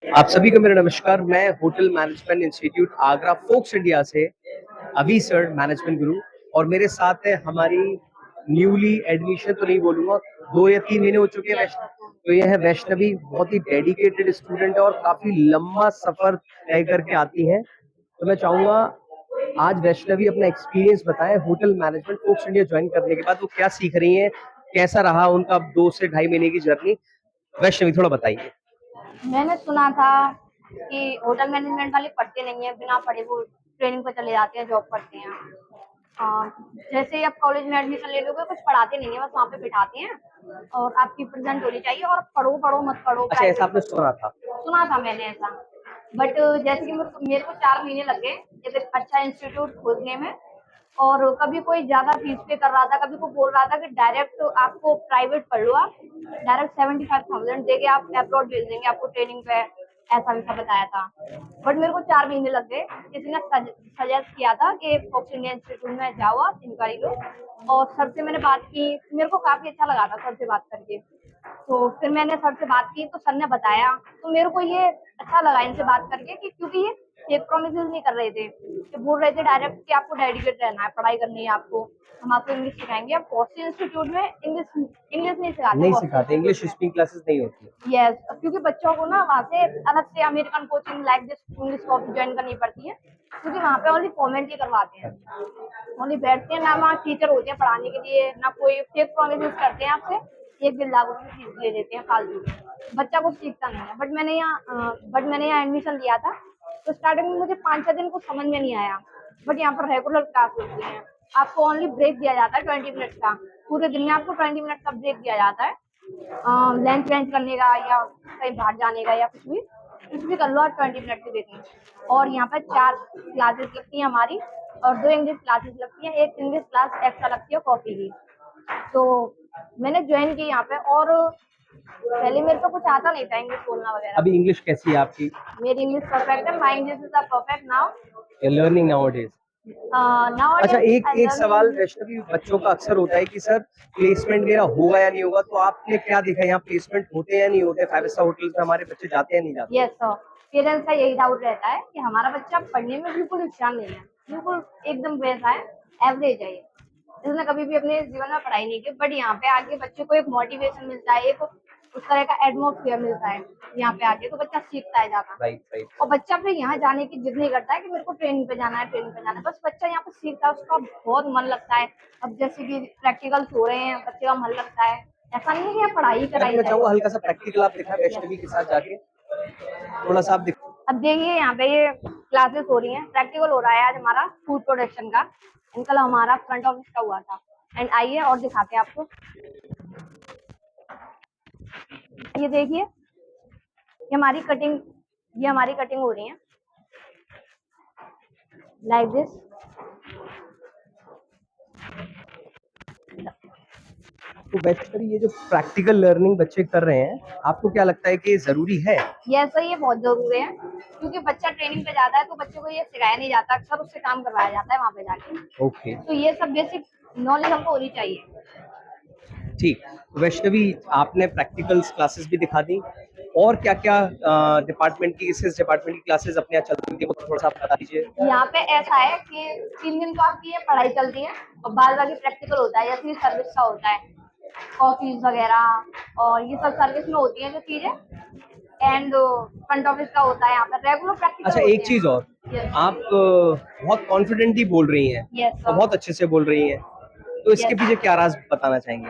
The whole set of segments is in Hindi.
आप सभी को मेरा नमस्कार। मैं hotel management institute Agra Fox India से अभी सर मैनेजमेंट गुरु, और मेरे साथ है हमारी न्यूली एडमिशन तो नहीं बोलूंगा, 2 या 3 महीने हो चुके हैं तो ये है वैष्णवी। बहुत ही डेडिकेटेड स्टूडेंट है और काफी लंबा सफर तय करके आती है। तो मैं चाहूंगा आज वैष्णवी अपना एक्सपीरियंस बताएं hotel management Fox India join करने के बाद वो क्या सीख रही है, कैसा रहा उनका 2 से ढाई महीने की जर्नी। वैष्णवी थोड़ा बताइए। मैंने सुना था कि होटल मैनेजमेंट वाले पढ़ते नहीं है, बिना पढ़े वो ट्रेनिंग पे चले जाते हैं, जॉब करते हैं। अ, जैसे ही आप कॉलेज में एडमिशन ले लोगे कुछ पढ़ाते नहीं है, बस वहाँ पे बिठाते हैं और आपकी प्रेजेंट होनी चाहिए और पढ़ो पढ़ो मत पढ़ो। अच्छा, ऐसा आपने सुना था? सुना था मैंने ऐसा। बट जैसे कि मेरे को 4 महीने लग गए एक अच्छा इंस्टीट्यूट खोजने में। और कभी कोई ज्यादा फीस पे कर रहा था, कभी को बोल रहा था कि डायरेक्ट आपको प्राइवेट पढ़ लो, आप डायरेक्ट 75,000 देके आप अब्रॉड भेज देंगे आपको ट्रेनिंग पे, ऐसा वैसा बताया था। बट मेरे को 4 महीने लग गए। किसी ने सजेस्ट किया था कि फोक्स इंडिया इंस्टीट्यूट में जाओ, आप इंक्वायरी लो। और सर से मैंने बात की, मेरे को काफी अच्छा लगा था सर से बात करके। तो फिर मैंने सर से बात की तो सर ने बताया, तो मेरे को ये अच्छा लगा इनसे बात करके कि क्योंकि ये फेक प्रोमिसेस नहीं कर रहे थे, कि बोल रहे थे डायरेक्ट कि आपको डेडिकेट रहना है, पढ़ाई करनी है आपको, हम आपको इंग्लिश सिखाएंगे। अब फॉक्स इंस्टीट्यूट में इंग्लिश नहीं सिखाते, नहीं सिखाते, इंग्लिश स्पीकिंग क्लासेस नहीं होती। यस। क्योंकि बच्चों को ना वहाँ से अलग से American coaching like this English copy join करनी पड़ती है, क्योंकि वहाँ पे ओनली फॉर्मेलिटी करवाते हैं, ओनली बैठते हैं ना, वहाँ टीचर होते हैं पढ़ाने के लिए, ना कोई फेक प्रोमिस करते हैं आपसे 1-1.5 लाख फीस ले लेते हैं फालतू की। बच्चा कुछ सीखता नहीं है। बट मैंने यहाँ एडमिशन लिया था, तो स्टार्टिंग में मुझे 5-6 दिन कुछ समझ में नहीं आया। बट यहाँ पर रेगुलर क्लास होती है, आपको ओनली ब्रेक दिया जाता है 20 मिनट का। पूरे दिन में आपको 20 मिनट का ब्रेक दिया जाता है, लंच वेंच करने का या कहीं बाहर जाने का या कुछ भी कर लो आप 20 मिनट के देख में। और यहाँ पर 4 क्लासेस लगती हैं हमारी, और 2 इंग्लिश क्लासेस लगती हैं, एक इंग्लिश क्लास एक्स्ट्रा लगती है कॉपी की। तो मैंने ज्वाइन की यहाँ पे, और पहले मेरे को कुछ आता नहीं था इंग्लिश बोलना वगैरह। अभी इंग्लिश कैसी है आपकी? मेरी इंग्लिश परफेक्ट है, my English is perfect now. Learning now days. Now अच्छा, एक आई एक सवाल वैष्णवी, बच्चों का अक्सर होता है कि सर प्लेसमेंट मेरा होगा या नहीं होगा, तो आपने क्या देखा यहाँ प्लेसमेंट होते हैं या नहीं होते? 5 स्टार होटल्स में हमारे बच्चे जाते हैं नहीं जाते? Yes sir. पेरेंट्स का यही डाउट रहता है कि हमारा बच्चा पढ़ने में बिल्कुल होशियार नहीं है, बिल्कुल एकदम वैसा है, एवरेज है ये, इसने कभी भी अपने जीवन में पढ़ाई नहीं की। बट यहाँ पे आके बच्चे को एक मोटिवेशन मिलता है, एक उस तरह का एटमोसफियर मिलता है यहाँ पे आके, तो बच्चा सीखता है ज्यादा। Right right. और बच्चा फिर यहाँ जाने की जिद नहीं करता है कि मेरे को ट्रेनिंग पे जाना है, ट्रेनिंग पे जाना है। बस बच्चा यहाँ पे सीखता है, उसका बहुत मन लगता है। अब जैसे कि प्रैक्टिकल्स हो रहे हैं, बच्चे का मन लगता है, ऐसा नहीं है कि यहाँ पढ़ाई कराई मैं जाए। चाहूंगा हल्का सा प्रैक्टिकल आप दिखाएं वैष्णवी के साथ जाके, थोड़ा सा आप दिखाएं। अब देखिए यहाँ पे ये क्लासेस हो रही हैं, प्रैक्टिकल हो रहा है आज हमारा फूड प्रोडक्शन का। कल हमारा फ्रंट ऑफिस का हुआ था। एंड आइए और दिखाते हैं आपको। ये देखिए, ये हमारी कटिंग हो रही है लाइक दिस। तो वैष्णवी, ये जो प्रैक्टिकल लर्निंग बच्चे कर रहे हैं, आपको क्या लगता है कि ये जरूरी है? यस सर, ये बहुत जरूरी है, क्योंकि बच्चा ट्रेनिंग पे जाता है तो बच्चे को ये सिखाया नहीं जाता, अक्सर उससे काम करवाया जाता है वहाँ पे जाके। ओके, तो ये सब बेसिक नॉलेज हमको होनी चाहिए। ठीक। वैष्णवी, आपने प्रैक्टिकल्स क्लासेस भी दिखा दी, और क्या क्या डिपार्टमेंट की, किस डिपार्टमेंट की क्लासेस अपने यहाँ चल रही है वो थोड़ा सा आप बता दीजिए। यहाँ पे ऐसा है कि 3 दिन तो आपकी ये पढ़ाई चलती है, और बाद बाकी प्रैक्टिकल होता है, जैसे सर्विस का होता है, ऑफिस वगैरह और ये सब सर्विस में होती है जो चीजें। एंड फ्रंट ऑफिस का होता है, यहाँ पे रेगुलर प्रैक्टिकल अच्छा, होते एक चीज और, हैं। आप बहुत कॉन्फिडेंटली बोल रही हैं, यस और बहुत अच्छे से बोल रही हैं, तो इसके यस। पीछे क्या राज बताना चाहेंगे?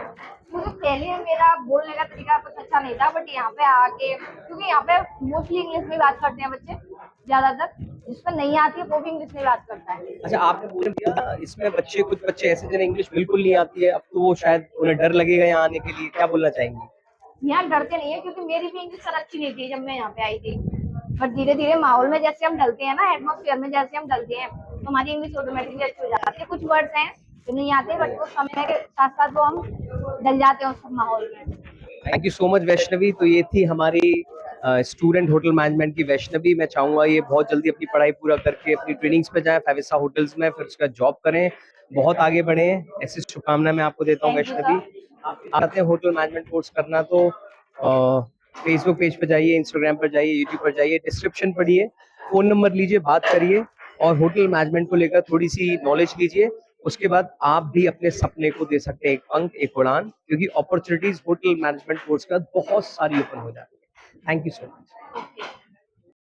क्योंकि पहले मेरा बोलने का तरीका कुछ अच्छा नहीं था, बट यहाँ पे आके, क्योंकि यहाँ पे मोस्टली इंग्लिश में बात करते हैं बच्चे ज्यादातर, जिसमें नहीं आती है वो भी इंग्लिश में बात करता है। अच्छा, आपने बोल दिया इसमें बच्चे, कुछ बच्चे ऐसे जिन्हें इंग्लिश बिल्कुल नहीं आती है, अब तो वो शायद उन्हें डर लगेगा यहाँ आने के लिए, क्या बोलना चाहेंगे? यहाँ डरते नहीं है, क्योंकि मेरी भी इंग्लिश सर अच्छी नहीं थी जब मैं यहाँ पे आई थी। बट धीरे धीरे माहौल में जैसे हम ढलते हैं ना, एटमोसफियर में जैसे हम ढलते हैं, तो हमारी इंग्लिश ऑटोमेटिकली अच्छी हो जाती है। कुछ वर्ड्स हैं जो नहीं आते, बट वो समय के साथ साथ वो हम ढल जाते हैं उस माहौल में। Thank you so much Vaishnavi. तो ये थी हमारी स्टूडेंट होटल मैनेजमेंट की वैष्णवी। मैं चाहूंगा ये बहुत जल्दी अपनी पढ़ाई पूरा करके अपनी ट्रेनिंग्स पे जाए 5 स्टार होटल्स में, फिर उसका जॉब करें, बहुत आगे बढ़े, ऐसी शुभकामनाएं मैं आपको देता हूँ थैंक यू वैष्णवी। सर। आप आते हैं होटल मैनेजमेंट कोर्स करना, तो फेसबुक पेज पर जाइए, इंस्टाग्राम पर जाइए, यूट्यूब पर जाइए, डिस्क्रिप्शन पढ़िए, फ़ोन नंबर लीजिए, बात करिए और होटल मैनेजमेंट को लेकर थोड़ी-सी नॉलेज लीजिए। उसके बाद आप भी अपने सपने को दे सकते हैं एक पंख, एक उड़ान, क्योंकि अपॉर्च्युनिटीज़ होटल मैनेजमेंट कोर्स के बाद बहुत सारी ओपन हो जाती है। Thank you so much.